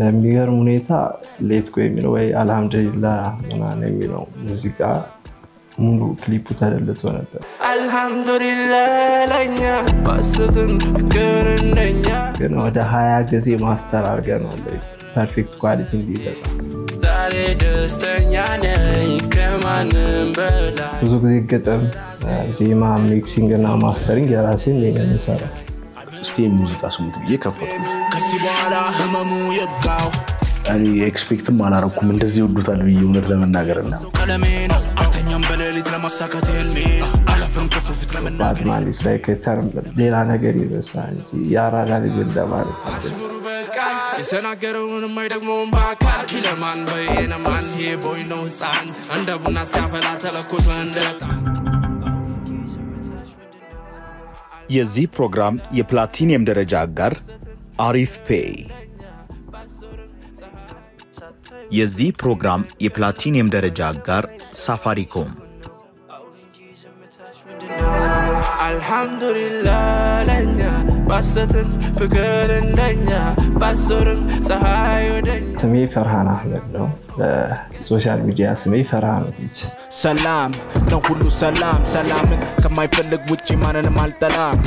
ለሚገርም ሁኔታ ሌትኮ የሚለው ወይ አልহামዱሊላህ ምናምን የሚለው ሙዚቃ ሙሉ ክሊፑ ተደልቶ ነበር አልহামዱሊላህ ለኛ ባሰትን ፍቅር እንደኛ ግን ወደ 20 ጊዜ ማስተር አድርገናል ፐርፌክት ኳሊቲ እንዲደረግ ዛሬ ደስተኛ ነኝ ከማንም በላይ ብዙ ጊዜ ገጠም ዜማ ሚክሲንግ እና ማስተሪንግ የራሴን ለምሳሌ ስቴም ሙዚቃ ስሙት እየከፈቱ ከዚህ በኋላ ህመሙ ይብቃው እኔ ኤክስፔክትም አላረኩም እንደዚህ ወዱታል ብዬ እውነት ለመናገርና ቀለሜ ነው አተኛም በሌሊት ለማሳካት ህልሜ አላፍርም ከሶፊት ለመናገር ባትማን is like a term ሌላ ነገር ይበሳል ያራዳ ልጅ እንደማለት አሽሙሩ በቃ የተናገረውን ማይደግሞም ባካል ለማን በየነማን ቦይ ነው ህፃን እንደ ቡና ሲያፈላ ተለኮሰ እንደጣ የዚህ ፕሮግራም የፕላቲኒየም ደረጃ አጋር አሪፍ ፔይ የዚህ ፕሮግራም የፕላቲኒየም ደረጃ አጋር ሳፋሪኮም አልহামዱሊላህ ለኛ ባሰትን ፍቅር እንደኛ ባሶርም ፀሐይ ወደኛ ስሜ ፈርሃን አህመድ ነው ሶሻል ሚዲያ ስሜ ፈርሃን ነች ሰላም ነው ሁሉ ሰላም ሰላምን ከማይፈልግ ውጪ ማንንም አልጠላም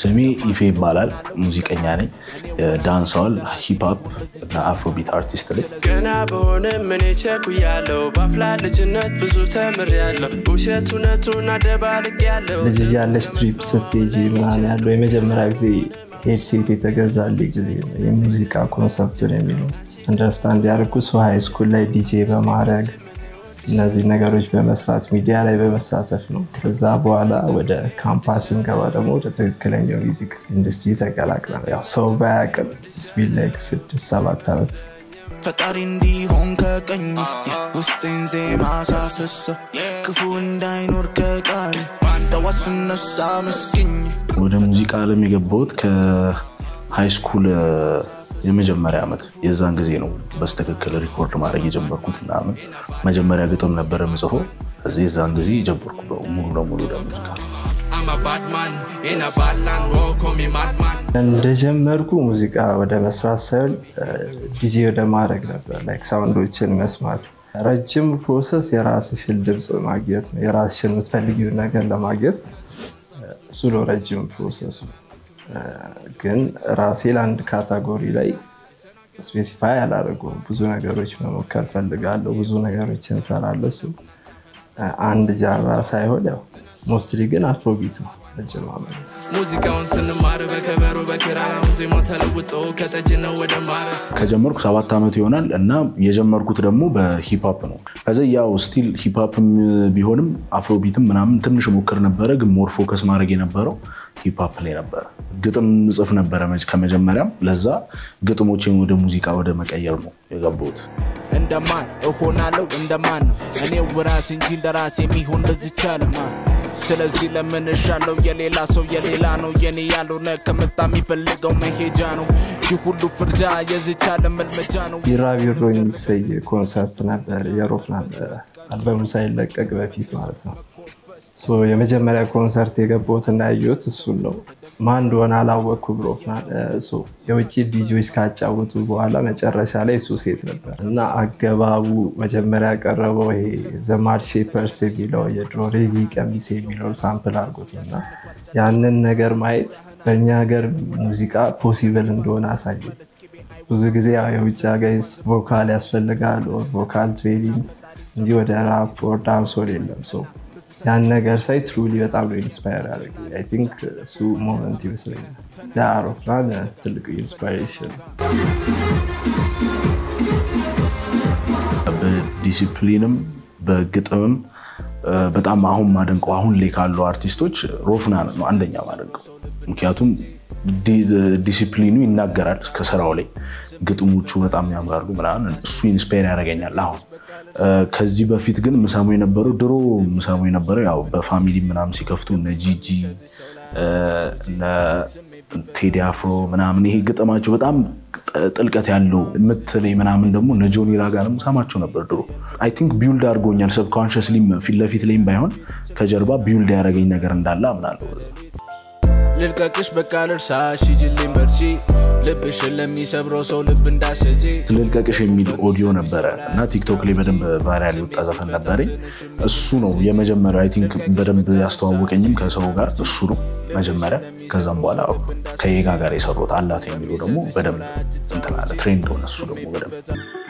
ስሜ ኢፌ ይባላል ሙዚቀኛ ነኝ ዳንሳል ሂፕ ሆፕ እና አፍሮቢት አርቲስት ነኝ ገና በሆነ ምን ቸኩያለሁ ባፍላ ልጅነት ብዙ ተምሬያለሁ ውሸቱነቱን አደባልቅ ያለው ልጅ ያለሽ ትሪፕ ስትጂ ምናምን ያለው የመጀመሪያ ጊዜ ሄድሴት የተገዛልኝ ጊዜ ነው የሙዚቃ ኮንሰፕት ነው የሚለው አንደርስታንድ ያርኩ ሶ ሃይ ስኩል ላይ ዲጄ በማድረግ እነዚህ ነገሮች በመስራት ሚዲያ ላይ በመሳተፍ ነው ከዛ በኋላ ወደ ካምፓስ እንገባ ደግሞ ወደ ትክክለኛው ሚውዚክ ኢንዱስትሪ ተቀላቅለን ያው ሰው ባያቅም ስፒል ላይክ 6-7 አመት ፈጣሪ እንዲሆን ከቀኝ ውስጤን ዜማ ሳፈሰ ክፉ እንዳይኖር ከቃል ተዋስነሳ መስኪኝ ወደ ሙዚቃ ዓለም የገባሁት ከሃይ ስኩል የመጀመሪያ አመት የዛን ጊዜ ነው በስተክክል ሪኮርድ ማድረግ የጀመርኩትና መጀመሪያ ግጥም ነበር ምጽፎ እዚህ የዛን ጊዜ ጀመርኩ ሙሉ ለሙሉ ለሙዚቃ I'm a bad man in a bad land walk on me madman እንደጀመርኩ ሙዚቃ ወደ መስራት ሳይሆን ዲጄ ወደ ማድረግ ነበር ላይክ ሳውንዶችን መስማት ረጅም ፕሮሰስ የራስሽን ድምጽ ማግኘት ነው የራስሽን የምትፈልጊው ነገር ለማግኘት እሱ ነው ረጅም ፕሮሰስ ግን ራሴ ለአንድ ካታጎሪ ላይ ስፔሲፋይ አላደረገውም ብዙ ነገሮች መሞከር ፈልጋለሁ ብዙ ነገሮችን ሰራለሁ አንድ ጃራ ሳይሆን ያው ሞስትሊ ግን አፍሮቢት ነው አጀማመሩ ሙዚቃውን ስንማር በከበሮ በክራር ሙዚቃ ተለውጦ ከተጀነው ወደ ማር ከጀመርኩ 7 አመት ይሆናል እና የጀመርኩት ደግሞ በሂፕ ሆፕ ነው ከዛ ያው ስቲል ሂፕ ሆፕም ቢሆንም አፍሮቢትም ምናምን ትንሽ ሞከር ነበር ግን ሞር ፎከስ ማድረግ የነበረው ሂፕ ሆፕ ላይ ነበር ግጥም ጽፍ ነበር ከመጀመሪያም ለዛ ግጥሞችን ወደ ሙዚቃ ወደ መቀየር ነው የገባሁት እንደማን እሆናለሁ እንደማን እኔው ራስ እንጂ እንደራስ የሚሆን ለዚቻለማ ስለዚህ ለምንሻለው የሌላ ሰው የሌላ ነው የኔ ያለው ነከመጣ የሚፈልገው መሄጃ ነው ይሁሉ ፍርጃ የዚቻለ መልመጃ ነው ይራቢሮ የሚሰይ ኮንሰርት ነበር የሮፍናን አልበም ሳይለቀቅ በፊት ማለት ነው ሶ የመጀመሪያ ኮንሰርት የገባሁት እና ያየሁት እሱ ነው ማን እንደሆነ አላወቅኩም ሮፍናን ሶ የውጪ ዲጂዎች ካጫወቱ በኋላ መጨረሻ ላይ እሱ ሴት ነበር እና አገባቡ መጀመሪያ ቀረበው ይሄ ዘማር ሼፐርስ የሚለው የድሮሬጊ ቀሚስ የሚለው ሳምፕል አድርጎትና ያንን ነገር ማየት በእኛ ሀገር ሙዚቃ ፖሲብል እንደሆነ አሳየ ብዙ ጊዜ የውጭ ጋይስ ቮካል ያስፈልጋል ኦር ቮካል ትሬኒንግ እንጂ ወደ ራፕ ኦር ዳንስ የለም ሶ ያን ነገር ሳይ ትሩሊ በጣም ኢንስፓየር ያደረገኝ አይ ቲንክ እሱ ሞመንት ይመስለኛል ዳሮፍላን ትልቅ ኢንስፓይሬሽን በዲሲፕሊንም በግጥምም በጣም አሁን ማደንቀው አሁን ላይ ካሉ አርቲስቶች ሮፍናን ነው አንደኛ ማደንቀው ምክንያቱም ዲሲፕሊኑ ይናገራል ከሰራው ላይ ግጥሞቹ በጣም ያምራሉ ምናምን እሱ ኢንስፓየር ያደርገኛል አሁን ከዚህ በፊት ግን ምሳሞይ ነበረው ድሮ ምሳሞይ ነበረው ያው በፋሚሊ ምናምን ሲከፍቱ እነ ጂጂ እነ ቴዲ አፍሮ ምናምን ይሄ ግጥማቸው በጣም ጥልቀት ያለው ምትለይ ምናምን ደግሞ እነ ጆኒ ራጋንም ሰማቸው ነበር ድሮ አይ ቲንክ ቢልድ አድርጎኛል ሰብኮንሺየስሊ ፊት ለፊት ላይም ባይሆን ከጀርባ ቢልድ ያደረገኝ ነገር እንዳለ አምናለሁ ልልቀቅሽ በቃ ልርሳሽ ሂጂልኝ በርቺ ልብሽን ለሚሰብረው ሰው ልብ እንዳሰጂ ልልቀቅሽ የሚል ኦዲዮ ነበረ እና ቲክቶክ ላይ በደንብ ቫይራል ወጣ ዘፈን ነበር እሱ ነው የመጀመሪያው አይ ቲንክ በደንብ ያስተዋወቀኝም ከሰው ጋር እሱ ነው መጀመሪያ ከዛም በኋላ ከየጋ ጋር የሰሩት አላት የሚለው ደግሞ በደንብ እንትን አለ ትሬንድ ሆነ እሱ ደግሞ በደንብ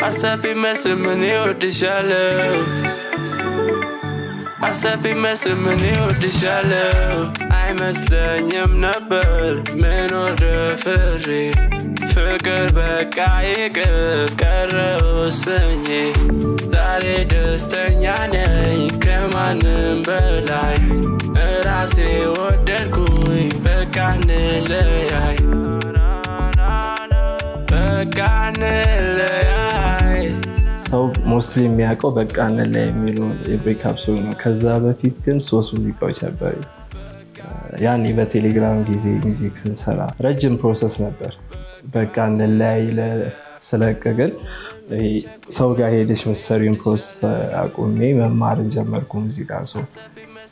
አሰብ ይመስል ምን ይወድሻለው አሰብ ይመስል ምን ይወድሻለው አይመስለኝም ነበር ምን ወደፍሬ ፍቅር በቃ ይቅር ቀረውስኝ ዛሬ ደስተኛ ነኝ ከማንም በላይ ራሴ ወደድኩኝ በቃ እንለያይ በቃ እንለያይ ሰው ሞስትሊ የሚያውቀው በቃ እንለያይ የሚለው የብሬክአፕ ሶንግ ነው ከዛ በፊት ግን 3 ሙዚቃዎች ነበር ያኔ በቴሌግራም ጊዜ ሙዚክ ስንሰራ ረጅም ፕሮሰስ ነበር በቃ እንለያይ ስለቀቀን ሰው ጋር ሄደሽ መሰሪውን ፕሮሰስ አቁሜ መማር ጀመርኩ ሙዚቃ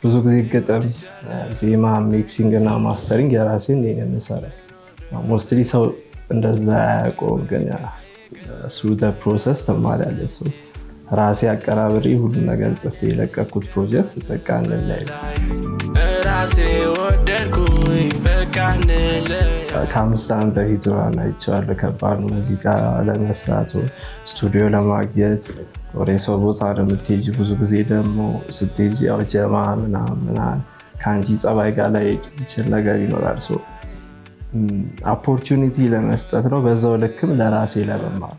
ብዙ ጊዜ ግጥም ዜማ ሚክሲንግ እና ማስተሪንግ የራሴን የነሰራ ሞስትሊ ሰው እንደዛ ያቆም ግን through the process ተማሪያለሁ ራሴ አቀራብሪ ሁሉ ነገር ጽፌ ለቀኩት ፕሮጀክት በቃ እንለያይ ራሴ ወደድኩኝ በቃ እንለያይ ከ5 ዓመት በፊት ነው አይቻለሁ ከባድ ሙዚቃ ለመስራት ስቱዲዮ ለማግኘት ወሬ ሰው ቦታ ለምትሄጂ ብዙ ጊዜ ደግሞ ስትሄጂ ያው ጀማ ምናምን ካንጂ ጸባይ ጋር ላይ ይችል ነገር ይኖራል ኦፖርቹኒቲ ለመስጠት ነው በዛው ልክም ለራሴ ለመማር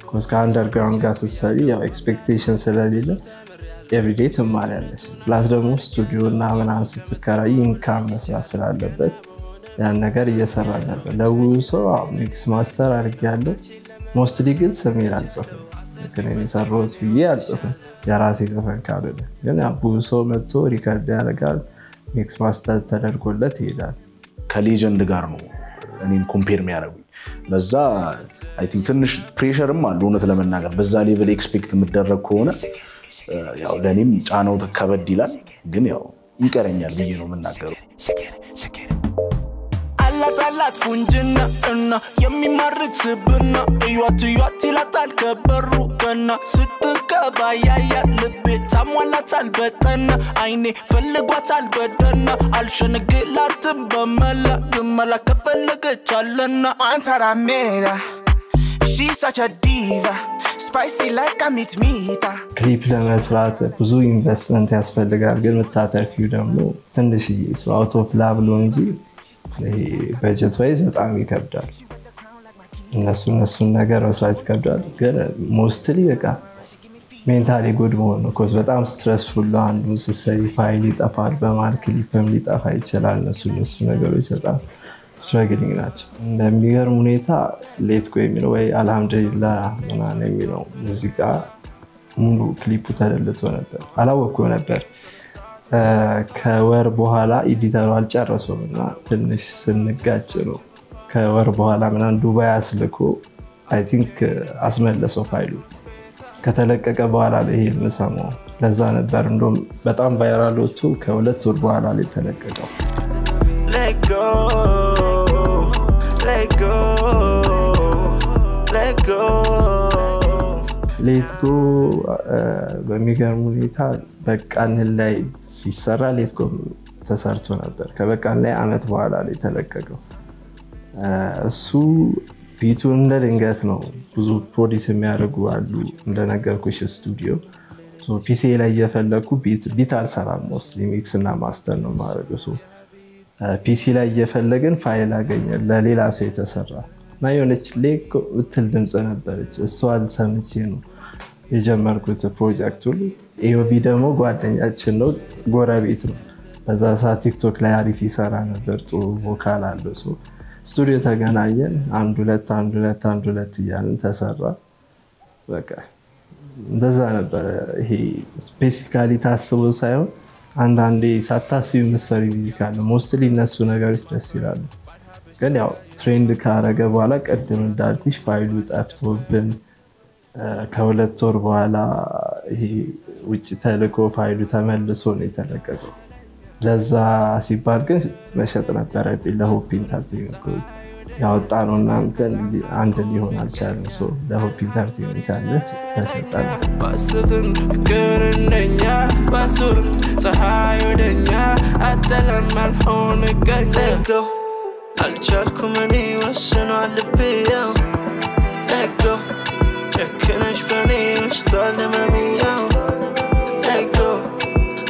ኮስ ከአንደርግራውንድ ጋር ስትሰሪ ያው ኤክስፔክቴሽን ስለሌለ ኤቭሪዴይ ትማሪያለሽ ፕላስ ደግሞ ስቱዲዮ እና ምናምን ስትከራይ ኢንካም መስራት ስላለበት ያን ነገር እየሰራ ነበር ለውሶ ሚክስ ማስተር አድርጌያለሁ ሞስትሊ ግን ስሜን አልጽፍም ግን እኔ ሰራሁት ብዬ አልጽፍም የራሴ ዘፈን ካለ ግን ብዙ ሰው መጥቶ ሪከርድ ያደርጋል ሚክስ ማስተር ተደርጎለት ይሄዳል ከሌጀንድ ጋር ነው እኔን ኮምፔር የሚያደርጉኝ ለዛ አይ ቲንክ ትንሽ ፕሬሸርም አለ እውነት ለመናገር በዛ ሌቭል ኤክስፔክት የምደረግ ከሆነ ያው ለኔም ጫናው ተከበድ ይላል ግን ያው ይቀረኛል ብዬ ነው የምናገረው አላት ቁንጅና እና የሚማርክ ስብና እዩት ይላታል ከበሩ ገና ስትገባ ያያት ልቤ ታሟላታል በጠና አይኔ ፈልጓታል በደና አልሸነግላትም በመላ ግመላ ከፈለገች አለና አንተራሜራ she's such a diva spicy like a meat ክሊፕ ለመስራት ብዙ ኢንቨስትመንት ያስፈልጋል ግን መታተርፊው ደግሞ ትንሽ አውት ኦፍ ላቭ ነው እንጂ በጀት ዋይዝ በጣም ይከብዳል እነሱን ነገር መስራት ይከብዳል ግን ሞስትሊ በቃ ሜንታሊ ጉድ መሆን ነው ኮዝ በጣም ስትረስፉል ነው አንዱ ሲሰሪ ፋይል ይጠፋል በማል ክሊፕም ሊጠፋ ይችላል እነሱ ነገሮች በጣም ስትራግሊንግ ናቸው እንደሚገርም ሁኔታ ሌት ጎ የሚለው ወይ አልহামዱሊላህ ምናምን የሚለው ሙዚቃ ሙሉ ክሊፑ ተደልቶ ነበር አላወቅኩም ነበር ከወር በኋላ ኤዲተሩ አልጨረሰውና ትንሽ ስንጋጭ ነው ከወር በኋላ ምናምን ዱባይ አስልኮ አይ ቲንክ አስመለሰው ፋይሉ ከተለቀቀ በኋላ ላይ የምሰማው ለዛ ነበር እንደውም በጣም ቫይራል ወጥቶ ከ2 ወር በኋላ ላይ ተለቀቀው let go ሌት ጎ በሚገርም ሁኔታ በቃን ላይ ሲሰራ ሌት ጎ ተሰርቶ ነበር ከበቃን ላይ አመት በኋላ ላይ ተለቀቀው እሱ ቢቱ እንደ ድንገት ነው ብዙ ፕሮዲስ የሚያደርጉ አሉ እንደነገርኩሽ ስቱዲዮ ፒሲ ላይ እየፈለኩ ቢት አልሰራም ሞስትሊ ሚክስ እና ማስተር ነው ማድረገው ፒሲ ላይ እየፈለግን ፋይል አገኘን ለሌላ ሰው የተሰራ እና የሆነች ሌክ ውትል ድምጽ ነበረች እሷን ሰምቼ ነው የጀመርኩት ፕሮጀክቱ ኤኦቪ ደግሞ ጓደኛችን ነው ጎረቤት ነው በዛ ሰዓት ቲክቶክ ላይ አሪፍ ይሰራ ነበር ጥሩ ቮካል አለው ስቱዲዮ ተገናኘን አንድ ሁለት እያልን ተሰራ በቃ እንደዛ ነበር ይሄ ስፔሲፊካሊ ታስቦ ሳይሆን አንዳንዴ ሳታስቢ መሰሪ ሙዚቃ ሞስትሊ እነሱ ነገሮች ደስ ይላሉ ግን ያው ትሬንድ ካረገ በኋላ ቀድም እንዳልኩሽ ፋይሉ ጠፍቶብን ከ2 ወር በኋላ ይሄ ውጭ ተልኮ ፋይሉ ተመልሶ ነው የተለቀቀው ለዛ ሲባል ግን መሸጥ ነበር ለሆፕ ኢንተርቴይንመንት ያወጣነው እናንተ አንድ ሊሆን አልቻለም ሶ ለሆፕ ኢንተርቴይንመንት አለች ተሸጣለ ባስትን ፍቅር እንደኛ ባሱር ፀሐይ ወደኛ አጠለም አልሆን ገለገው አልቻልኩም እኔ ወስኗል ልቤ ያው ለገው ጨክነሽ በኔ ውስጧል ለመሚያው ለገው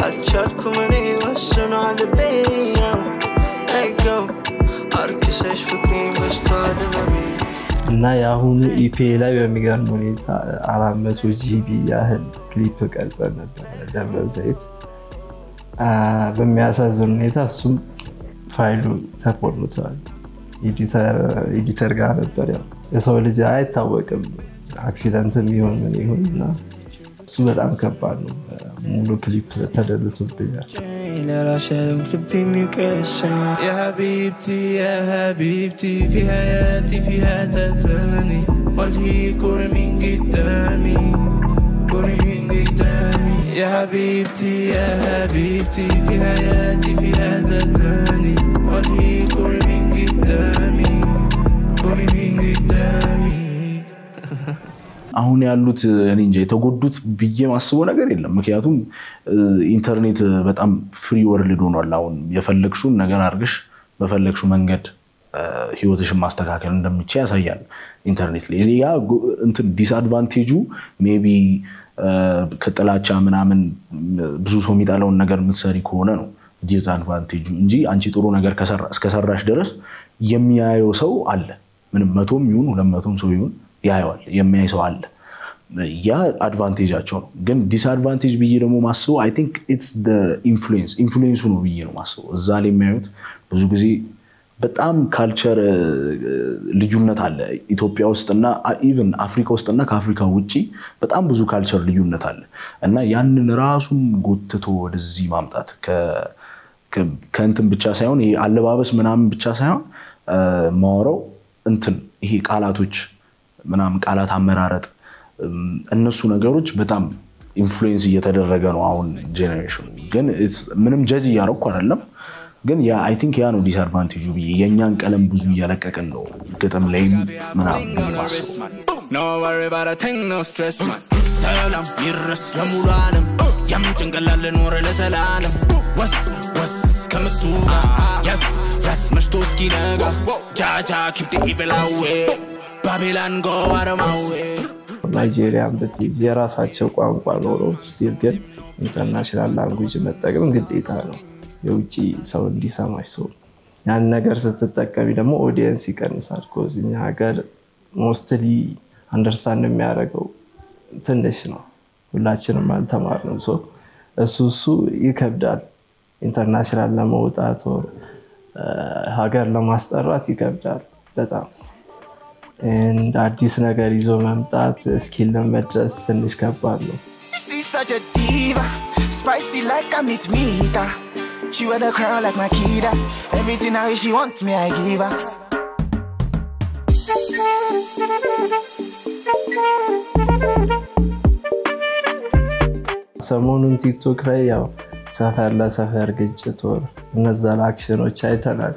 አልቻልኩም እኔ ወስኗል ልቤ ያው ለገው አርክሰሽ ፍቅሬን ውስጧል ለመሚያው እና ያሁኑ ኢፒ ላይ በሚገርም ሁኔታ 400 ጂቢ ያህል ክሊፕ ቀርጸን ነበር ደብረ ዘይት በሚያሳዝን ሁኔታ እሱም ፋይሉ ተቆርጧል ኤዲተር ጋር ነበር ያው የሰው ልጅ አይታወቅም አክሲደንትም ይሁን ምን ይሁንና እሱ በጣም ከባድ ነው ሙሉ ክሊፕ ተደልቶብኛል يا حبيبتي في حياتي فيها تتاني والهي كوري من قدامي يا حبيبتي في حياتي فيها تتاني والهي كوري من قدامي አሁን ያሉት እኔ እንጂ የተጎዱት ብዬ ማስበው ነገር የለም ምክንያቱም ኢንተርኔት በጣም ፍሪ ወርልድ ሆኗል አሁን የፈለግሽውን ነገር አርግሽ በፈለግሽው መንገድ ህይወትሽን ማስተካከል እንደምትችይ ያሳያል ኢንተርኔት ላይ ያ እንትን ዲስአድቫንቴጁ ሜቢ ከጥላቻ ምናምን ብዙ ሰው የሚጣላውን ነገር ምትሰሪ ከሆነ ነው ዲስአድቫንቴጁ እንጂ አንቺ ጥሩ ነገር እስከሰራሽ ድረስ የሚያየው ሰው አለ ምንም 100ም ይሁን 200ም ሰው ይሁን ያያዋል የሚያይ ሰው አለ ያ አድቫንቴጃቸው ነው ግን ዲስአድቫንቴጅ ብዬ ደግሞ ማስበው አይ ቲንክ ኢትስ ዘ ኢንፍሉዌንሱ ነው ብዬ ነው ማስበው እዛ ላይ የሚያዩት ብዙ ጊዜ በጣም ካልቸር ልዩነት አለ ኢትዮጵያ ውስጥና ኢቭን አፍሪካ ውስጥና ከአፍሪካ ውጪ በጣም ብዙ ካልቸር ልዩነት አለ እና ያንን ራሱን ጎትቶ ወደዚህ ማምጣት ከእንትን ብቻ ሳይሆን ይሄ አለባበስ ምናምን ብቻ ሳይሆን ማወራው እንትን ይሄ ቃላቶች ምናምን ቃላት አመራረጥ እነሱ ነገሮች በጣም ኢንፍሉዌንስ እየተደረገ ነው አሁን ጄነሬሽኑ ግን ምንም ጀጅ ያረኩ አይደለም ግን ያ አይ ቲንክ ያ ነው ዲስአድቫንቴጁ የኛን ቀለም ብዙ እያለቀቀን ነው ገጠም ላይ ምናምን No worry about a thing no stress man ሰላም ይረስ ለሙሉ ዓለም ያምጭንቀላል ኖር ለዘላለም ወስ ከምሱ yes መሽቶ እስኪነጋ ጃጃ keep the evil away ባቢሎን go አረማዌ ናይጄሪያን በትይዝ የራሳቸው ቋንቋ ኖሮ ስቲል ግን ኢንተርናሽናል ላንጉዌጅ መጠቀም ግዴታ ነው የውጪ ሰው እንዲሰማሽ ሰው ያን ነገር ስትጠቀሚ ደግሞ ኦዲየንስ ይቀንሳል ኮዝኛ ሀገር ሞስትሊ አንደርስታንድ የሚያደርገው ትንሽ ነው ሁላችንም አልተማርንም ሶ እሱ ይከብዳል ኢንተርናሽናል ለመውጣት ሀገር ለማስጠራት ይከብዳል በጣም and አዲስ ነገር ይዞ መምጣት ስኪል ለመድረስ ትንሽ ከባድ ነው She's such a diva spicy like a meat meter she wear the crown like Makida everything how she wants me I give her ሰሞኑን ቲክቶክ ላይ ያው ሰፈር ለሰፈር ግጭት እነዛ አክሽኖች አይተናል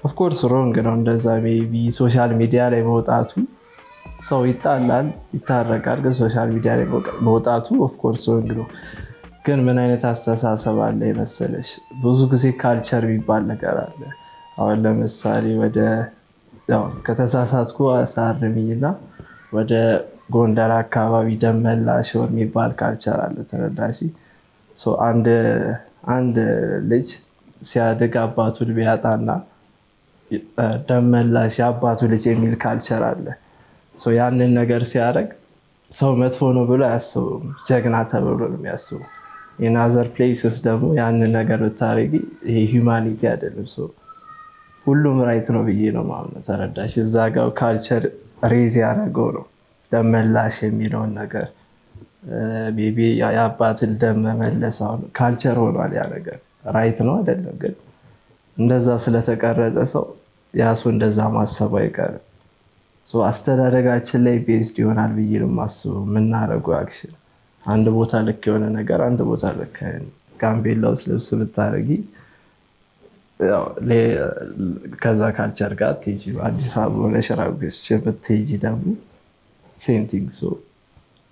ኦፍ ኮርስ ሮንግ ነው እንደዛ ሜቢ ሶሻል ሚዲያ ላይ መውጣቱ ሰው ይጣላል ይታረቃል ግን ሶሻል ሚዲያ ላይ መውጣቱ ኦፍ ኮርስ ሮንግ ነው ግን ምን አይነት አስተሳሰብ አለ መሰለሽ ብዙ ጊዜ ካልቸር የሚባል ነገር አለ አሁን ለምሳሌ ወደ ያው ከተሳሳትኩ አሳርሚና ወደ ጎንደር አካባቢ ደመላሽ የሚባል ካልቸር አለ ተረዳሽ ሶ አንድ ልጅ ሲያድግ አባቱን ቢያጣና ደመላሽ አባቱ ልጅ የሚል ካልቸር አለ ሶ ያንን ነገር ሲያደርግ ሰው መጥፎ ነው ብሎ ያስበው ጀግና ተብሎ ነው የሚያስበው in other places ደግሞ ያንን ነገር ብታረጊ ይሄ ሂዩማኒቲ አይደለም ሶ ሁሉም ራይት ነው ብዬ ነው ማለት ተረዳሽ እዛ ጋር ካልቸር ሬዝ ያደረገው ነው ደመላሽ የሚለው ነገር ቤቢ ያባትል ደም መመለሳው ካልቸር ሆኗል ያ ነገር ራይት ነው አይደለም ግን እንደዛ ስለተቀረጸ ሰው ያሱ እንደዛ ማሰብ አይቀርም ሶ አስተዳደጋችን ላይ ቤዝድ ይሆናል ብዬ ነው ማስበው ምናረገው አክሽን አንድ ቦታ ልክ የሆነ ነገር አንድ ቦታ ልክ ጋምቤላ ውስጥ ልብስ ብታረጊ ከዛ ካልቸር ጋር ትይጂ አዲስ አበባ ሆነሽ ራብሽ ብትይጂ ደግሞ ሴንቲንግ ሶ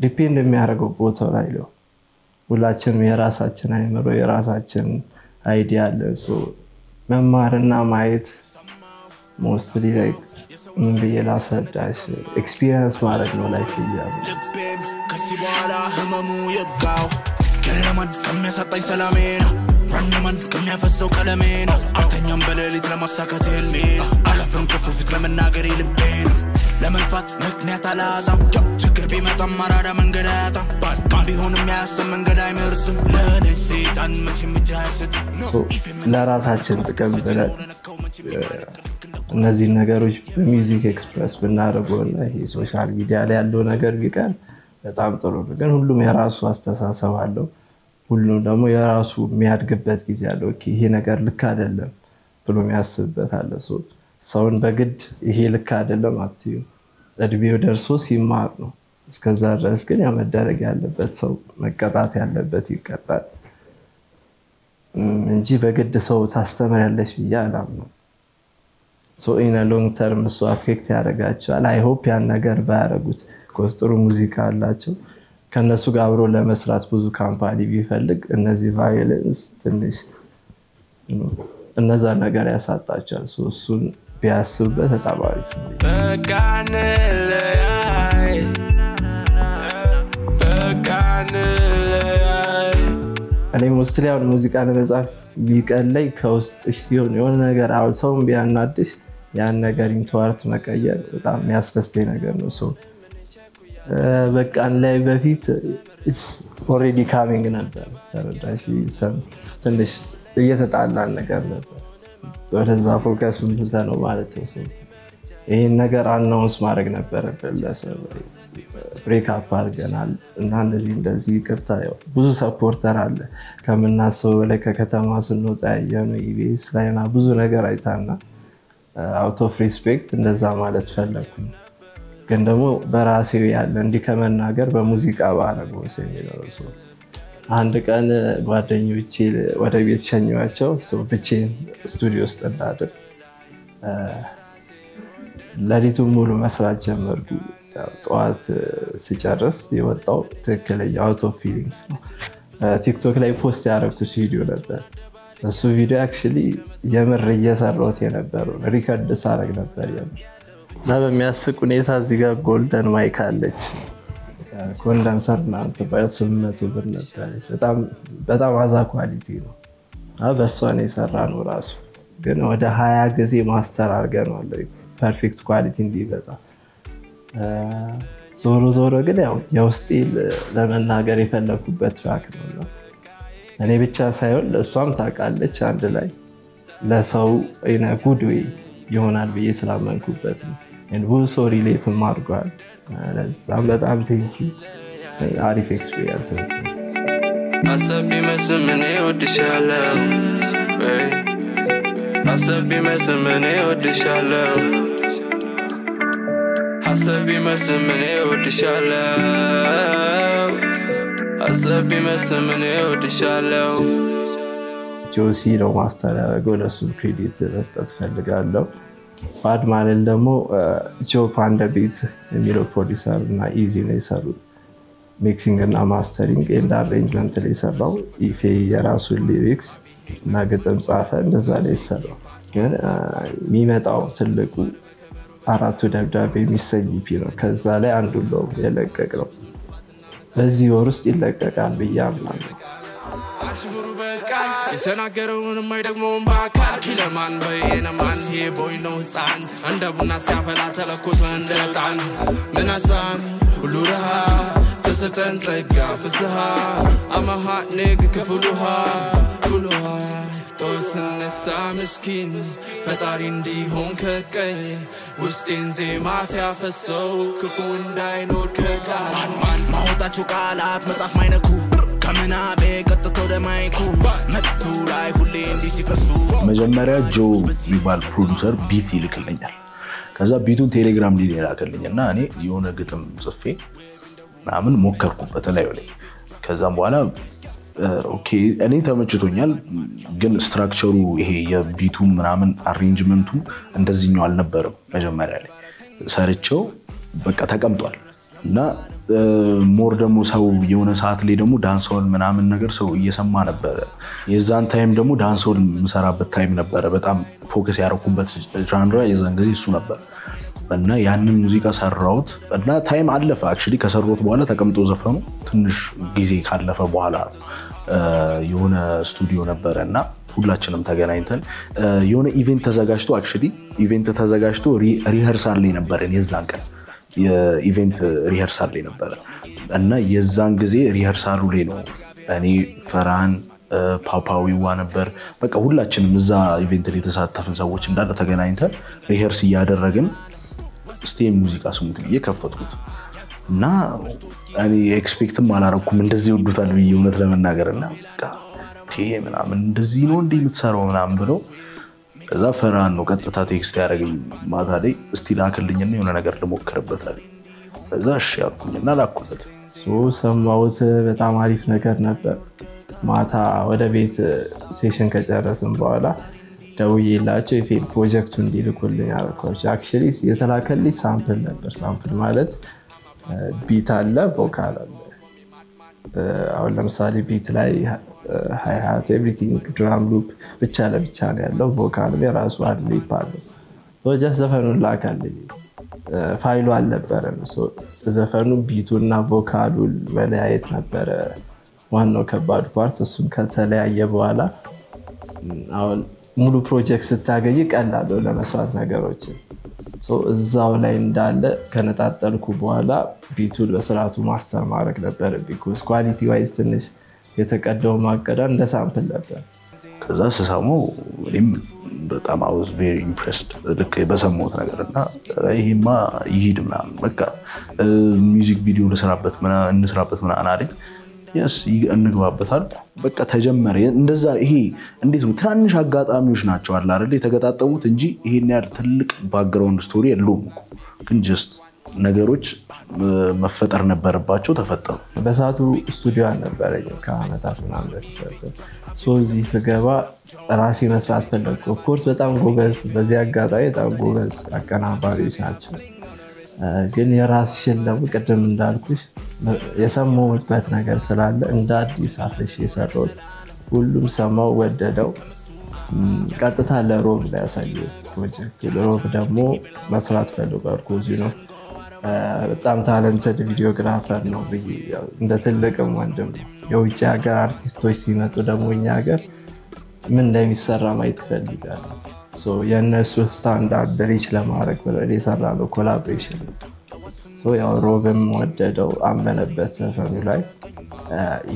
ዲፔንድ የሚያደርገው ቦታው ላይ ነው። ሁላችንም የራሳችን አይምሮ የራሳችን አይዲያ አለን። ሶ መማርና ማየት ሞስትሊ ላይክ ምን ብዬ ላስረዳሽ ኤክስፒሪየንስ ማድረግ ነው ላይፍ ይያሉ ከዚህ በኋላ ህመሙ ይብቃው ከለማን ከሚያሳጣኝ ሰላሜ ነው ረነማን ከሚያፈሰው ቀለሜ ነው አልተኛም በሌሊት ለማሳካት ህልሜ ነው አላፍርም ከሱ ፊት ለመናገር ልቤ ነው ለመልፋት ምክንያት አላጣም ችግር ቢመጣም አራዳ መንገድ አያጣም ባድቃም ቢሆንም ያሰብ መንገድ አይመርስም ለእኔ ሰይጣን መቼም እጅ አይሰጥም ለራሳችን ጥቅም ብለን እነዚህ ነገሮች በሚውዚክ ኤክስፕረስ ብናደርገውና ይሄ ሶሻል ሚዲያ ላይ ያለው ነገር ቢቀር በጣም ጥሩ ነው። ግን ሁሉም የራሱ አስተሳሰብ አለው። ሁሉም ደግሞ የራሱ የሚያድግበት ጊዜ አለው። ይሄ ነገር ልክ አይደለም ብሎ የሚያስብበት አለ። ሰውን በግድ ይሄ ልክ አይደለም አትዩ። እድሜው ደርሶ ሲማር ነው። እስከዛ ድረስ ግን ያመደረግ ያለበት ሰው መቀጣት ያለበት ይቀጣል እንጂ በግድ ሰው ታስተምራለሽ ብዬ አላምነው። in a long term እሱ አፌክት ያደርጋቸዋል። አይ ሆፕ ያን ነገር ባያደርጉት ኮስጥሩ ሙዚቃ አላቸው ከነሱ ጋር አብሮ ለመስራት ብዙ ካምፓኒ ቢፈልግ እነዚህ ቫዮለንስ ትንሽ እነዛ ነገር ያሳጣቸዋል። እሱን ቢያስብበት በጣም አሪፍ ነው። እኔ ሞስትሊ አሁን ሙዚቃ ለመጻፍ ቢቀለይ ከውስጥሽ ሲሆን የሆነ ነገር አሁን ሰውን ቢያናድሽ ያን ነገር ኢንቱ አርት መቀየር በጣም የሚያስደስተኝ ነገር ነው። በቃ ላይ በፊት ኦሬዲ ካሚንግ ነበር ተረዳሽ ትንሽ እየተጣላን ነገር ነበር ወደዛ ፎከስ ነው ማለት ነው። ይሄን ነገር አናውንስ ማድረግ ነበር ለሰው ብሬክ አፕ አድርገናል እና እንደዚህ ይቅርታ ብዙ ሰፖርተር አለ ከምናስበው በላይ ከከተማ ስንወጣ ያየነው ኢቢኤስ ላይና ብዙ ነገር አይታና አውት ኦፍ ሪስፔክት እንደዛ ማለት ፈለኩኝ። ግን ደግሞ በራሴው ያለ እንዲከመናገር በሙዚቃ ባረገው ሰው አንድ ቀን ጓደኞቼ ወደ ቤት ሸኘዋቸው ብቻዬን ስቱዲዮ ውስጥ እንዳድር ለሊቱን ሙሉ መስራት ጀመርኩ። ጠዋት ሲጨርስ የወጣው ትክክለኛ አውት ኦፍ ፊሊንግስ ነው። ቲክቶክ ላይ ፖስት ያደረኩት ቪዲዮ ነበር። እሱ ቪዲዮ አክቹሊ የምር እየሰራሁት የነበረው ሪከርድ ሳረግ ነበር እና በሚያስቅ ሁኔታ እዚህ ጋር ጎልደን ማይክ አለች ኮንደንሰር እናንተ በ800 ብር ነበረች። በጣም አዛ ኳሊቲ ነው። በሷ ነው የሰራነው ራሱ ግን ወደ 20 ጊዜ ማስተር አድርገናል ፐርፌክት ኳሊቲ እንዲበጣ። ዞሮ ግን ያው የውስጤ ለመናገር የፈለኩበት ትራክ ነው። እኔ ብቻ ሳይሆን እሷም ታውቃለች አንድ ላይ ለሰው ኢን አ ጉድ ዌይ ይሆናል ብዬ ስላመንኩበት ነው። ብዙ ሰው ሪሌት ማድረጓል። ለዛም በጣም ቴንኪ አሪፍ ኤክስፒሪየንስ ነው። አሰብ ቢመስል እኔ እወድሻለሁ አሰብ ቢመስል እኔ እወድሻለሁ አሰብ ቢመስል እኔ እወድሻለሁ አሰብ ቢመስል እኔ እወድሻለሁ ጆሲ ነው ማስተር ያደረገው ለሱ ክሬዲት መስጠት ፈልጋለሁ። ባድማንን ደግሞ ጆ ፓንደቢት የሚለው ፕሮዲዩሰር እና ኢዚ ነው የሰሩት ሚክሲንግ እና ማስተሪንግ ኤንድ አሬንጅመንት ላይ ሰራው። ኢፌ የራሱ ሊሪክስ እና ግጥም ጻፈ እንደዛ ላይ ሰራው። ግን የሚመጣው ትልቁ አራቱ ደብዳቤ የሚሰኝ ኢፒ ነው። ከዛ ላይ አንዱ ነው የለቀቀው። በዚህ ወር ውስጥ ይለቀቃል ብዬ አምናለሁ። አሽሙሩ በቃ የተናገረውን የማይደግመውን በአካል ኪለማን በየነማን ይሄ ቦይ ነው ህፃን እንደ ቡና ሲያፈላ ተለኮሰ እንደ ዕጣን ምን አዛን ሁሉ ረሃ ተሰጠን ጸጋ ፍስሃ አማሃ ንግ ክፍሉሃ ኩሉሃ ጦስነሳ ምስኪን ፈጣሪ እንዲሆን ከቀኝ ውስጤን ዜማ ሲያፈሰው ክፉ እንዳይኖር ከቃል ማውጣቸው ቃላት መጻፍ ማይነኩ ከምናቤ ቀጥቶ ደማይኩ መጥቶ ላይ ሁሌ እንዲህ ሲፈሱ መጀመሪያ ጆ የሚባል ፕሮዲዩሰር ቢት ይልክልኛል። ከዛ ቢቱን ቴሌግራም ላይ ላከልኝና እኔ የሆነ ግጥም ጽፌ ምናምን ሞከርኩበት ላይ። ከዛም በኋላ ኦኬ እኔ ተመችቶኛል ግን ስትራክቸሩ ይሄ የቢቱ ምናምን አሬንጅመንቱ እንደዚህኛው አልነበረም መጀመሪያ ላይ ሰርቸው በቃ ተቀምጧል እና ሞር ደግሞ ሰው የሆነ ሰዓት ላይ ደግሞ ዳንስሆል ምናምን ነገር ሰው እየሰማ ነበር የዛን ታይም ደግሞ ዳንስሆል መሰራበት ታይም ነበር በጣም ፎከስ ያረኩበት ጃንራ የዛን ጊዜ እሱ ነበር እና ያንን ሙዚቃ ሰራውት እና ታይም አለፈ አክቹሊ ከሰራውት በኋላ ተቀምጦ ዘፈኑ ትንሽ ጊዜ ካለፈ በኋላ የሆነ ስቱዲዮ ነበርና ሁላችንም ተገናኝተን የሆነ ኢቨንት ተዘጋጅቶ አክቹሊ ኢቨንት ተዘጋጅቶ ሪሄርሳል ላይ ነበርን የዛን ቀን የኢቨንት ሪሄርሳል ላይ ነበር እና የዛን ጊዜ ሪሄርሳሉ ላይ ነው እኔ ፈራን ፓፓዊዋ ነበር በቃ ሁላችንም እዛ ኢቨንት ላይ ተሳተፍን ሰዎች እንዳለ ተገናኝተን ሪሄርስ ያደረግን ስቴም ሙዚቃ ስሙት እየከፈቱት እና እኔ ኤክስፔክትም አላረኩም እንደዚህ ወዱታል ብዬ እውነት ለመናገርና በቃ ምናምን እንደዚህ ነው እንዴ የምትሰራው ምናምን ብለው ከዛ ፈራን ነው ቀጥታ ቴክስት ያደረገኝ ማታ ላይ እስቲ ላክልኝና የሆነ ነገር ልሞክርበት አለኝ ከዛ እሺ አልኩኝና ላኩለት ሰማሁት በጣም አሪፍ ነገር ነበር ማታ ወደ ቤት ሴሽን ከጨረስን በኋላ ደውዬላቸው የፊልም ፕሮጀክቱ እንዲልኩልኝ አልኳቸው አክቹሊ የተላከልኝ ሳምፕል ነበር ሳምፕል ማለት ቢት አለ ቮካል አለ አሁን ለምሳሌ ቢት ላይ ሃይሃት ኤቭሪቲንግ ድራም ሉፕ ብቻ ለብቻ ነው ያለው ቮካል የራሱ አድሊፕ አለው ሶ ዘፈኑን ላካልኝ ፋይሉ አልነበረም ሶ ዘፈኑ ቢቱና ቮካሉ መለያየት ነበረ ዋናው ከባድ ፓርት እሱን ከተለያየ በኋላ አሁን ሙሉ ፕሮጀክት ስታገኝ ቀላል ነው ለመስራት ነገሮችን ሶ እዛው ላይ እንዳለ ከነጣጠልኩ በኋላ ቢቱን በስርዓቱ ማስተር ማድረግ ነበር ቢኮዝ ኳሊቲ ዋይዝ ትንሽ የተቀደው ማቀዳ እንደ ሳምፕል ነበር ከዛ ስሰማው እኔም በጣም I was very impressed ልክ በሰማሁት ነገርና ይሄማ ይሄድ ምናምን በቃ ሚውዚክ ቪዲዮ ለሰራበት ምናምን አለኝ yes እንግባበታል በቃ ተጀመረ እንደዛ ይሄ እንዴት ነው ትናንሽ አጋጣሚዎች ናቸው አይደል የተገጣጠሙት እንጂ ይሄን ያህል ትልቅ ባክግራውንድ ስቶሪ የለውም ግን ጀስት ነገሮች መፈጠር ነበርባቸው ተፈጠሩ በሳቱ ስቱዲዮ አልነበረኝ ከአመታት ምናምን በፊት ሶ እዚህ ስገባ ራሴ መስራት ፈለግኩ ኦፍ ኮርስ በጣም ጎበዝ በዚህ አጋጣሚ በጣም ጎበዝ አቀናባሪዎች ናቸው ግን የራስሽን ደግሞ ቅድም እንዳልኩሽ የሰማሁበት ነገር ስላለ እንደ አዲስ አፍሽ የሰራሁት ሁሉም ሰማው ወደደው ቀጥታ ለሮብ ላይ ያሳየው ፕሮጀክት ለሮብ ደግሞ መስራት ፈልጓል ኮዚ ነው በጣም ታለንትድ ቪዲዮግራፈር ነው እንደ ትልቅም ወንድም የውጭ ሀገር አርቲስቶች ሲመጡ ደግሞ እኛ ሀገር ምን እንደሚሰራ ማየት ፈልጋለሁ ሶ የነሱ ስታንዳርድ ሪች ለማድረግ ብለን የሰራነው ኮላቦሬሽን ሶ ያው ሮብም ወደደው አመነበት ዘፈኑ ላይ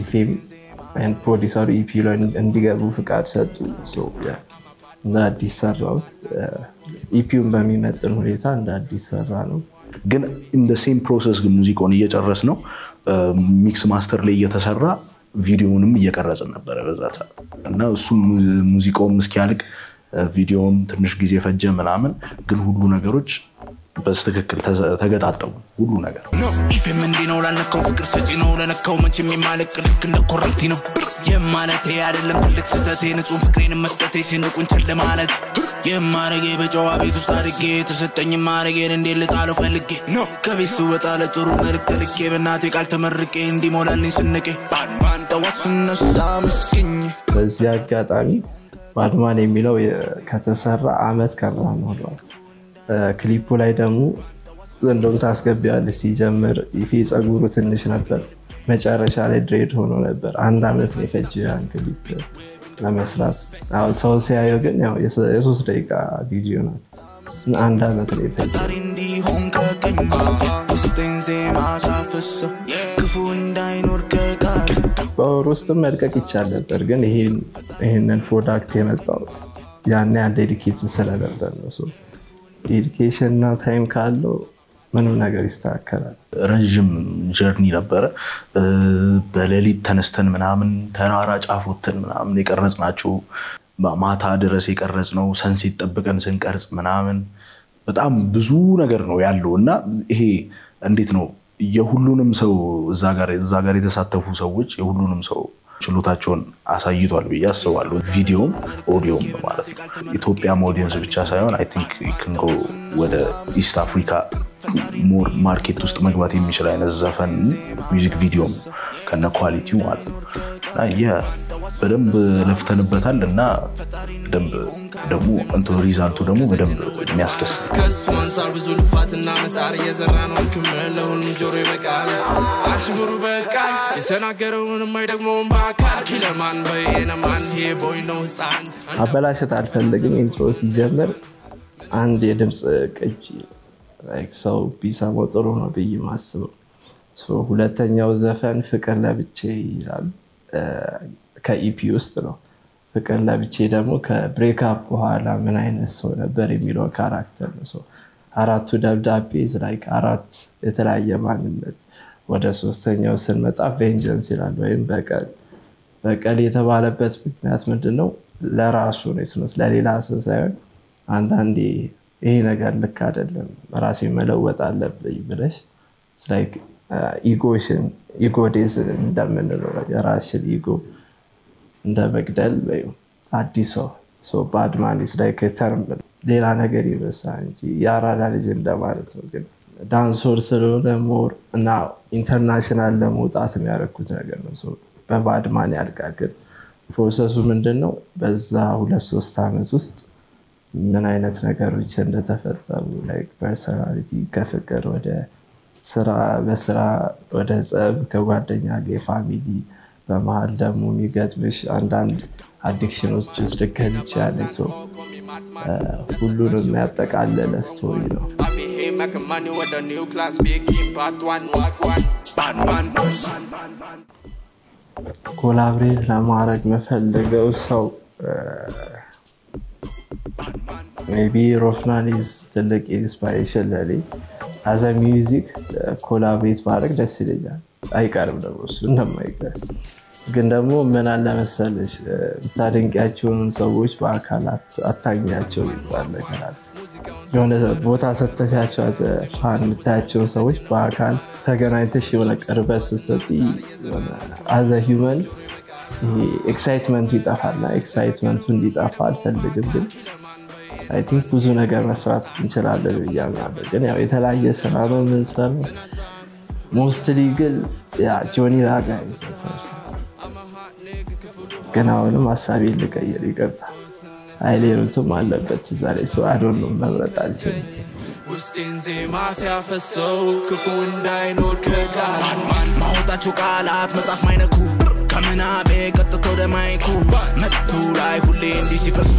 ኢፊም and producer EP ላይ እንዲገቡ ፍቃድ ሰጡ ሶ ያ እንደ አዲስ ሰራው ኢፒውን በሚመጥን ሁኔታ እንደ አዲስ ሰራ ነው ግን in the same process ግን ሙዚቃውን እየጨረስ ነው ሚክስ ማስተር ላይ እየተሰራ ቪዲዮውንም እየቀረጽን ነበር በዛታ እና እሱ ሙዚቃውም እስኪያልቅ ቪዲዮውም ትንሽ ጊዜ ፈጀ ምናምን ግን ሁሉ ነገሮች በስተክክል ተገጣጣው ሁሉ ነገር ነው ኢፌም እንዲኖር ለነከው ፍቅር ሰጪ ነው ለነከው መቼም የማለቅ ልክ እንደ ኮረንቲ ነው የማለቴ አይደለም ትልቅ ስተቴ ንጹህ ፍቅሬን መስጠቴ ሲንቁኝ ችል ማለት የማረጌ በጨዋ ቤት ውስጥ አድርጌ ተሰጠኝ ማረጌን እንዴት ልጣለው ፈልጌ ነው ከቤት ስወጣ ለጥሩ መልእክት ልኬ በእናቴ ቃል ተመርቄ እንዲሞላልኝ ስንቄ ባን ተዋስነሳ ምስኪኝ በዚህ አጋጣሚ ባድማን የሚለው ከተሰራ አመት ከምናምን ሆኗል ክሊፑ ላይ ደግሞ እንደውም ታስገቢያለሽ ሲጀምር ይሄ ጸጉሩ ትንሽ ነበር መጨረሻ ላይ ድሬድ ሆኖ ነበር አንድ አመት ነው የፈጀው ክሊፕ ለመስራት አሁን ሰው ሲያየው ግን ያው የ3 ደቂቃ ቪዲዮ ነው አንድ አመት ነው የፈጀው እንዲሆን ከቀኝ ውስጤንዜ ማሳፈስ ክፉ እንዳይኖር ከቃል በውስጥም መልቀቅ ይቻል ነበር ግን ይሄንን ፕሮዳክት የመጣው ያኔ ዴዲኬት ስለነበር ነው ሶ ዴዲኬሽን እና ታይም ካለው ምንም ነገር ይስተካከላል ረጅም ጀርኒ ነበር በሌሊት ተነስተን ምናምን ተራራ ጫፎትን ምናምን የቀረጽናቸው ማታ ድረስ የቀረጽነው ሰንሴት ጠብቀን ስንቀርጽ ምናምን በጣም ብዙ ነገር ነው ያለውና ይሄ እንዴት ነው የሁሉንም ሰው እዛ ጋር የተሳተፉ ሰዎች የሁሉንም ሰው ችሎታቸውን አሳይቷል ብዬ አስባለሁ። ቪዲዮም ኦዲዮም ነው ማለት ነው። ኢትዮጵያ ኦዲየንስ ብቻ ሳይሆን አይ ቲንክ ይክንጎ ወደ ኢስት አፍሪካ ሞር ማርኬት ውስጥ መግባት የሚችል አይነት ዘፈን ሚውዚክ ቪዲዮም ከነ ኳሊቲው ማለት ነው። በደንብ ለፍተንበታል እና በደንብ ደግሞ እንትን ሪዛልቱ ደግሞ በደንብ የሚያስደስት ከሱ አንፃር ብዙ ልፋትና መጣር የዘራነው ክምር ለሁሉም ጆሮ ይበቃል። አሽሙሩ በቃ የተናገረውን የማይደግመውን በአካል ኪለማን በየነማን ይሄ ቦይ ነው ህፃን አበላሸት አልፈልግም። ኢንትሮ ሲጀምር አንድ የድምፅ ቅጂ ሰው ቢሰማው ጥሩ ነው ብዬ ማስበው። ሁለተኛው ዘፈን ፍቅር ለብቼ ይላል ከኢፒ ውስጥ ነው። ፍቅር ለብቼ ደግሞ ከብሬክአፕ በኋላ ምን አይነት ሰው ነበር የሚለው ካራክተር ነው። አራቱ ደብዳቤ ላይክ አራት የተለያየ ማንነት። ወደ ሶስተኛው ስንመጣ ቬንጀንስ ይላል ወይም በቀል የተባለበት ምክንያት ምንድነው? ለራሱ ነው ለሌላ ሰው ሳይሆን አንዳንዴ ይሄ ነገር ልክ አይደለም ራሴ መለወጥ አለብኝ ብለሽ ላይክ ኢጎ ዴዝ እንደምንለው የራስሽን ኢጎ እንደ መግደል ወይ አዲስ ሰው ባድ ማን ኢዝ ላይክ ተርም ሌላ ነገር ይመስላል እንጂ ያራዳ ልጅ እንደማለት ነው። ግን ዳንሶር ስለሆነ ሞር እና ኢንተርናሽናል ለመውጣት የሚያደርጉት ነገር ነው። በባድ ማን ያልቃል። ግን ፕሮሰሱ ምንድነው? በዛ 2-3 ዓመት ውስጥ ምን አይነት ነገሮች እንደተፈጠሩ ላይክ ፐርሰናሊቲ ከፍቅር ወደ ስራ በስራ ወደ ጸብ ከጓደኛ ጋር ፋሚሊ በመሃል ደግሞ የሚገጥምሽ አንዳንድ አዲክሽኖች ውስጥ ልከን ይችላል። ሁሉንም ያጠቃለለ ስቶሪ ነው። ኮላብሬት ለማድረግ መፈልገው ሰው ሜቢ ሮፍናን ኢዝ ትልቅ ኢንስፓይሬሽን ለኔ። አዘ ሚውዚክ ኮላብሬት ማድረግ ደስ ይለኛል። አይቀርም ደግሞ እሱ እንደማይቀር ግን ደግሞ ምን አለ መሰለሽ ታደንቂያቸውን ሰዎች በአካል አታግኛቸው ይባል ነገር አለ። የሆነ ቦታ ሰተሻቸው ፋን የምታያቸው ሰዎች በአካል ተገናኝተሽ የሆነ ቅርበት ስትሰጪ አዘ ሂውመን ኤክሳይትመንቱ ይጠፋልና ኤክሳይትመንቱ እንዲጠፋ አልፈልግም። ግን አይ ቲንክ ብዙ ነገር መስራት እንችላለን ብያምናለሁ። ግን ያው የተለያየ ስራ ነው የምንሰራው። ሞስትሊ ግን ጆኒ ራጋ ግን አሁንም ሀሳቤን ልቀይር ይገባል። አይሌሩትም አለበት ዛሬ ሰው አዶን ነው መምረጥ አልችልም። ውስጤን ዜማ ሲያፈሰው ክፉ እንዳይኖር ከቃል ማውጣቸው ቃላት መጻፍ ማይነኩ ከምናቤ ቀጥቶ ደማይኩ መቱ ላይ ሁሌ እንዲህ ሲፈሱ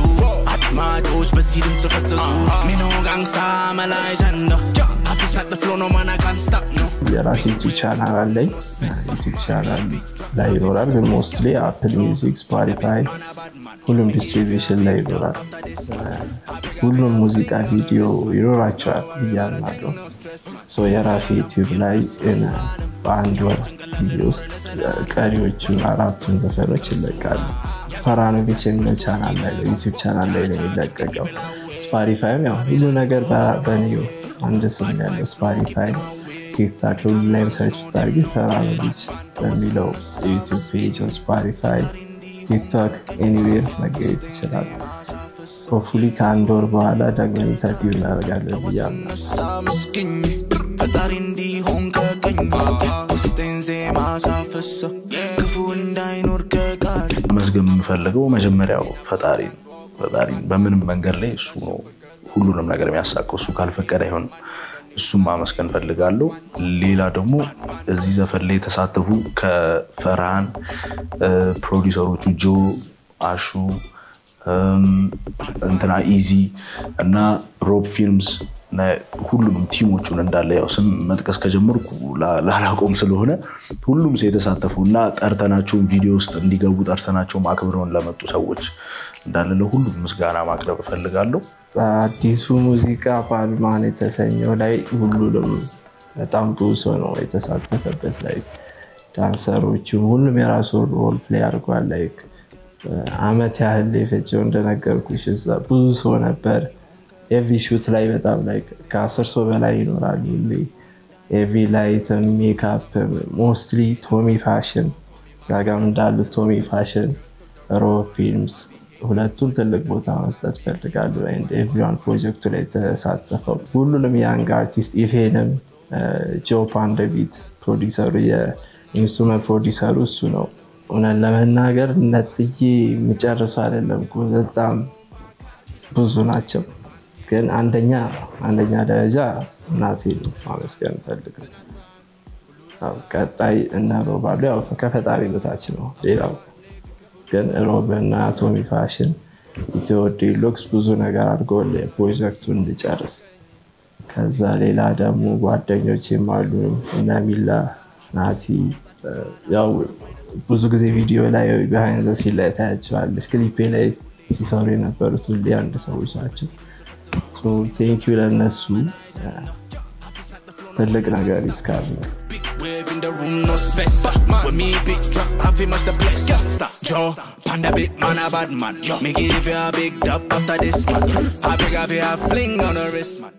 አድማጮች በዚህ ድምፅ ፈሰሱ ሚኖ ጋንግስታ መላይ ጀንዶ አፊሳት ፍሎ ነው ማና ካንስታ ነው። የራሴ ዩቲዩብ ቻናል አለኝ። ዩቲዩብ ቻናል ላይ ይኖራል ግን ሞስትሊ አፕል ሚውዚክ፣ ስፖቲፋይ ሁሉም ዲስትሪቢዩሽን ላይ ይኖራል። ሁሉም ሙዚቃ ቪዲዮ ይኖራቸዋል ብያምናለሁ። የራሴ ዩቲዩብ ላይ በአንድ ወር ጊዜ ውስጥ ቀሪዎቹን 4ቱን ዘፈኖች ይለቃሉ። ፈራኖቪች የሚለው ቻናል ላይ ዩቲዩብ ቻናል ላይ ነው የሚለቀቀው። ስፖቲፋይም ያው ሁሉ ነገር በኔው አንድ ስም ያለው ስፖቲፋይ፣ ቲክቶክ ሁሉ ላይም ሰርች ታርጊ ፈራኖቪች በሚለው ዩቲዩብ ፔጅ፣ ስፖቲፋይ፣ ቲክቶክ ኤኒዌር መገኘት ይችላል። ሆፕፉሊ ከአንድ ወር በኋላ ደግሞ ኢንተርቪው እናደርጋለን ብያምናለሁ። ፈጣሪ እንዲሆን ከቀኝ ውስጤን ዜማ ሳፈሰው ክፉ እንዳይኖር ከቃል መስገን የምፈልገው መጀመሪያው ፈጣሪ በምንም መንገድ ላይ እሱ ነው ሁሉንም ነገር የሚያሳካው። እሱ ካልፈቀደ አይሆንም። እሱን ማመስገን ፈልጋለሁ። ሌላ ደግሞ እዚህ ዘፈን ላይ የተሳተፉ ከፈርሃን ፕሮዲዩሰሮቹ ጆ፣ አሹ፣ እንትና ኢዚ እና ሮብ ፊልምስ ሁሉንም ቲሞቹን እንዳለ ያው ስም መጥቀስ ከጀመርኩ ላላቆም ስለሆነ ሁሉም ሰው የተሳተፉና ጠርተናቸው ቪዲዮ ውስጥ እንዲገቡ ጠርተናቸው ማክብረውን ለመጡ ሰዎች እንዳለ ለሁሉም ምስጋና ማቅረብ ፈልጋለሁ። አዲሱ ሙዚቃ ባልማን የተሰኘው ላይ ሁሉም በጣም ብዙ ሰው ነው የተሳተፈበት። ላይ ዳንሰሮቹ ሁሉም የራሱ ሮል ፕሌይ አድርጓል። ላይክ አመት ያህል የፈጀው እንደነገርኩሽ እዛ ብዙ ሰው ነበር። ኤቪ ሹት ላይ በጣም ላይክ ከ10 ሰው በላይ ይኖራል። ኤቪ ላይት፣ ሜካፕ ሞስትሊ ቶሚ ፋሽን ዛጋም እንዳሉ ቶሚ ፋሽን ሮ ፊልምስ ሁለቱም ትልቅ ቦታ መስጠት ፈልጋለሁ and everyone ፕሮጀክቱ ላይ ተሳተፈው ሁሉንም ያንግ አርቲስት ኢፌንም ጆፓን ዴቪድ ፕሮዲዩሰሩ የኢንስትሩመንት ፕሮዲዩሰሩ እሱ ነው ሆነን ለመናገር ነጥዬ መጨረሻ አይደለም በጣም ብዙ ናቸው ግን አንደኛ ደረጃ እናቴ ማመስገን ፈልጋለሁ ቀጣይ እና ሮባብሊ ያው ከፈጣሪ በታች ነው ሌላው ግን ሮብና ቶሚ ፋሽን ኢትዮዲ ሉክስ ብዙ ነገር አድርገው ፕሮጀክቱን እንዲጨርስ ከዛ ሌላ ደግሞ ጓደኞቼም አሉ እና ሚላ ናቲ ያው ብዙ ጊዜ ቪዲዮ ላይ behind the scene ላይ ታያቸዋለሽ ክሊፕ ላይ ሲሰሩ የነበሩት ሁሉ አንድ ሰዎች ናቸው so thank you ለነሱ ትልቅ ነገር ይስካል Wave in the room, no space. When me big drop, I feel much the place. Stop, Joe, panda big man, a bad man. Me give you a big dub after this man. I beg of you, have bling on the wrist, man.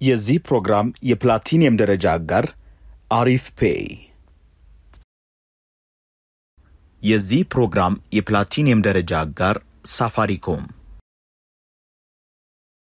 የዚህ ፕሮግራም የፕላቲኒየም ደረጃ አጋር አሪፍ ፔይ። የዚህ ፕሮግራም የፕላቲኒየም ደረጃ አጋር ሳፋሪኮም